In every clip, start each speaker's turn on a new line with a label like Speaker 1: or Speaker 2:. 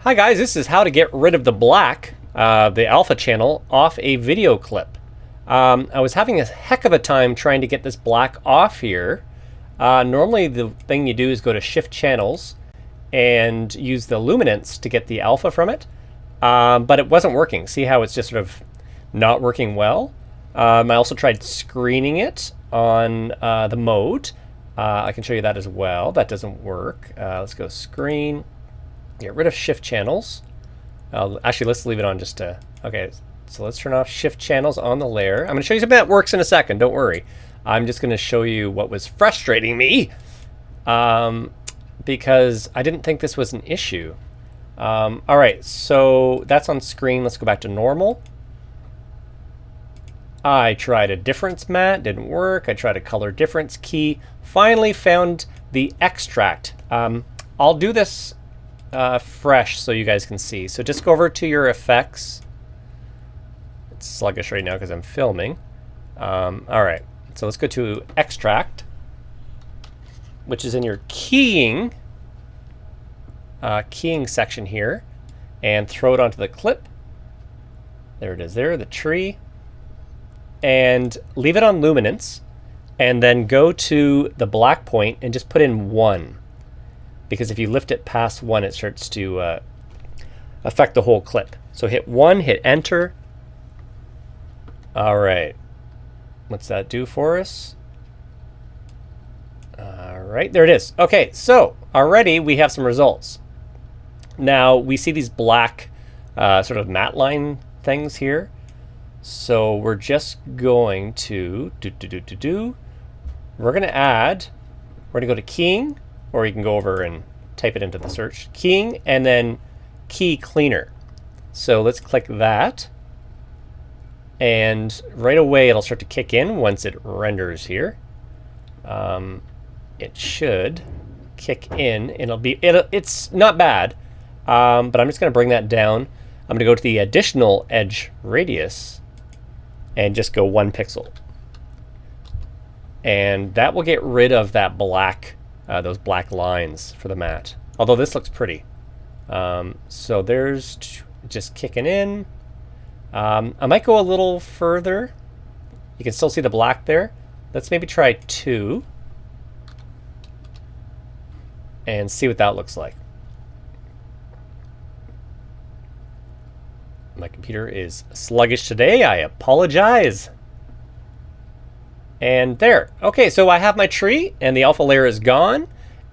Speaker 1: Hi guys, this is how to get rid of the black, the alpha channel, off a video clip. I was having a heck of a time trying to get this black off here. Normally the thing you do is go to Shift Channels and use the luminance to get the alpha from it, but it wasn't working. See how it's just sort of not working well? I also tried screening it on the mode. I can show you that as well. That doesn't work. Let's go screen. Get rid of Shift Channels. Actually, let's leave it on just to... Okay, so let's turn off Shift Channels on the layer. I'm going to show you something that works in a second. Don't worry. I'm just going to show you what was frustrating me because I didn't think this was an issue. All right, so that's on screen. Let's go back to normal. I tried a difference matte, didn't work. I tried a color difference key. Finally found the extract. I'll do this fresh so you guys can see. So just go over to your effects. It's sluggish right now because I'm filming. All right, so let's go to extract, which is in your keying section here, and throw it onto the clip. There it is there, the tree. And leave it on luminance, and then go to the black point and just put in 1. Because if you lift it past 1, it starts to affect the whole clip. So hit 1, hit enter. All right. What's that do for us? All right, there it is. Okay, so already we have some results. Now we see these black sort of matte line things here. So we're just going to we're going to add, we're going to go to keying, or you can go over and type it into the search. Keying and then key cleaner. So let's click that. And right away it'll start to kick in once it renders here. It should kick in. It's not bad, but I'm just going to bring that down. I'm going to go to the additional edge radius and just go 1 pixel. And that will get rid of that black, those black lines for the matte. Although this looks pretty. So there's just kicking in. I might go a little further. You can still see the black there. Let's maybe try 2 and see what that looks like. My computer is sluggish today. I apologize. And there. Okay, so I have my tree and the alpha layer is gone.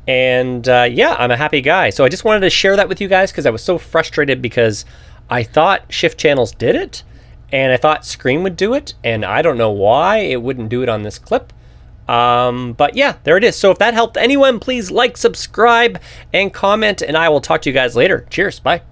Speaker 1: And yeah, I'm a happy guy. So I just wanted to share that with you guys because I was so frustrated because I thought Shift Channels did it and I thought Screen would do it. And I don't know why it wouldn't do it on this clip. But yeah, there it is. So if that helped anyone, please like, subscribe, and comment. And I will talk to you guys later. Cheers. Bye.